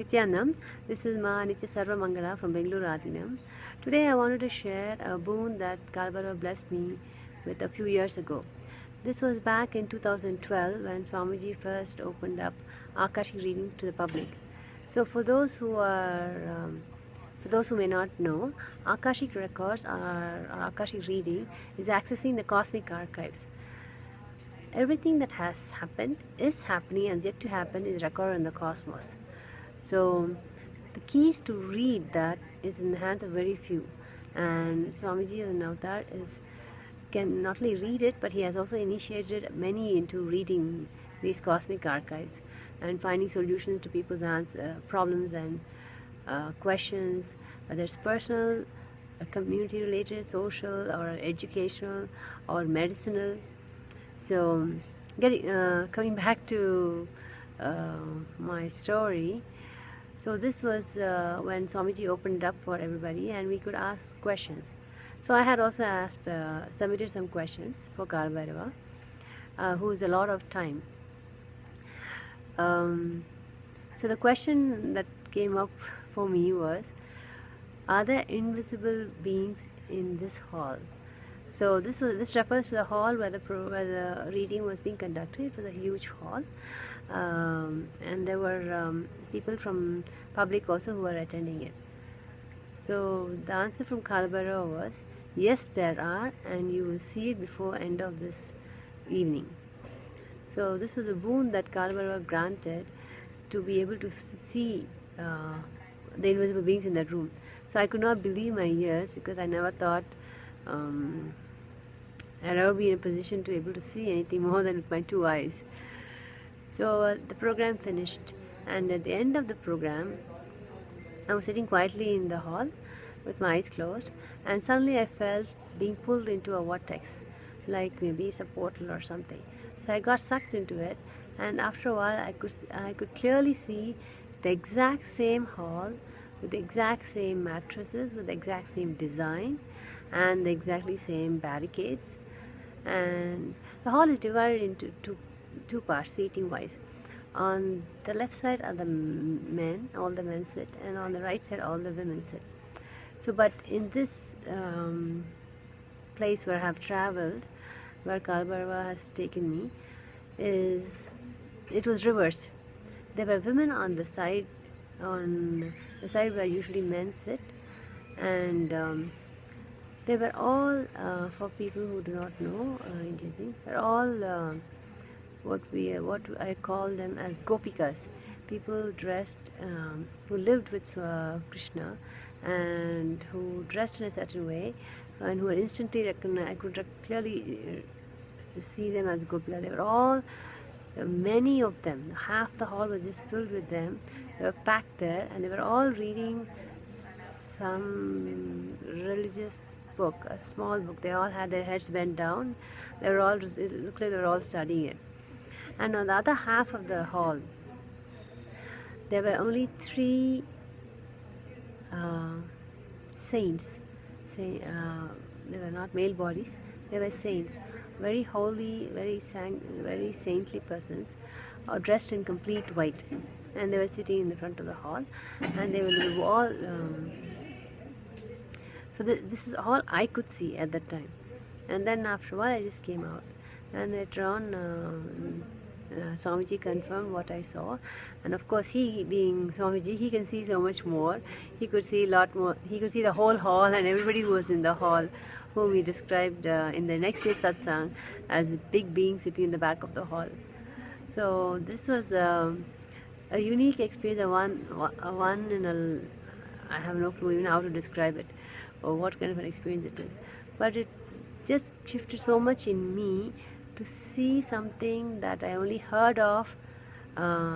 Nityanam. This is Ma Nitya Sarva Mangala from Bengaluru Adinam. Today I wanted to share a boon that Bhairava blessed me with a few years ago. This was back in 2012 when Swamiji first opened up Akashic readings to the public. So for those who may not know, Akashic records or Akashic reading is accessing the cosmic archives. Everything that has happened, is happening, and yet to happen is recorded in the cosmos. So the keys to read that is in the hands of very few, and Swamiji as an avatar can not only read it, but he has also initiated many into reading these cosmic archives and finding solutions to people's problems and questions, whether it's personal, community related, social, or educational, or medicinal. So coming back to my story, so this was when Swamiji opened up for everybody and we could ask questions. So I had also submitted some questions for Bhairava, who is a lot of time. So the question that came up for me was, are there invisible beings in this hall? So this refers to the hall where the reading was being conducted. It was a huge hall, and there were people from public also who were attending it. So the answer from Bhairava was, yes, there are, and you will see it before end of this evening. So this was a boon that Bhairava granted to be able to see the invisible beings in that room. So I could not believe my ears, because I never thought I'd ever be in a position to be able to see anything more than with my two eyes. So the program finished, and at the end of the program, I was sitting quietly in the hall with my eyes closed, and suddenly I felt being pulled into a vortex, like maybe it's a portal or something. So I got sucked into it, and after a while I could clearly see the exact same hall with the exact same mattresses, with the exact same design, and the exactly same barricades. And the hall is divided into two parts, seating wise. On the left side are the men, all the men sit, and on the right side all the women sit. So but in this place where I have traveled, where Bhairava has taken me, it was reversed. There were women on the side where usually men sit, and they were all, for people who do not know Indian thing, they're all what I call them as gopikas, people dressed who lived with Krishna and who dressed in a certain way, and who were instantly recognized. I could clearly see them as gopikas. They were all, many of them, half the hall was just filled with them. They were packed there, and they were all reading some religious book, a small book. They all had their heads bent down. It looked like they were all studying it. And on the other half of the hall, there were only three saints. They were not male bodies. They were saints, very holy, very saintly persons, dressed in complete white, and they were sitting in the front of the hall, and they were all. So this is all I could see at that time. And then after a while I just came out, and later on Swamiji confirmed what I saw. And of course, he being Swamiji, he can see so much more. He could see a lot more. He could see the whole hall and everybody who was in the hall, whom he described in the next day's satsang as big beings sitting in the back of the hall. So this was a unique experience, I have no clue even how to describe it or what kind of an experience it is. But it just shifted so much in me to see something that I only heard of,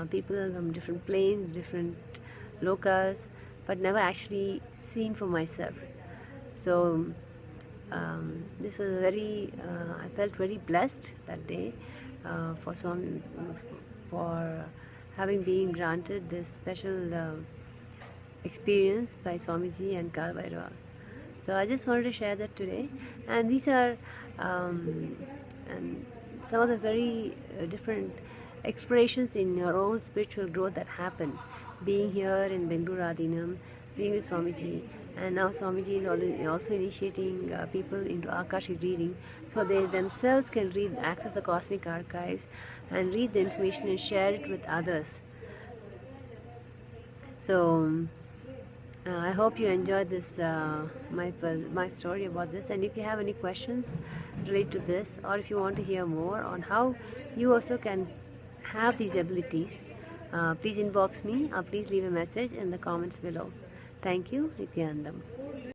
people from different planes, different lokas, but never actually seen for myself. So this was I felt very blessed that day for having been granted this special experience by Swamiji and Bhairava. So I just wanted to share that today, and these are and some of the very different explorations in your own spiritual growth that happen, being here in Bengaluru Adinam, being with Swamiji, and now Swamiji is also initiating people into Akashic reading, so they themselves can read, access the cosmic archives, and read the information and share it with others. So I hope you enjoyed this my story about this, and if you have any questions related to this, or if you want to hear more on how you also can have these abilities, please inbox me or please leave a message in the comments below. Thank you. Nityanandam.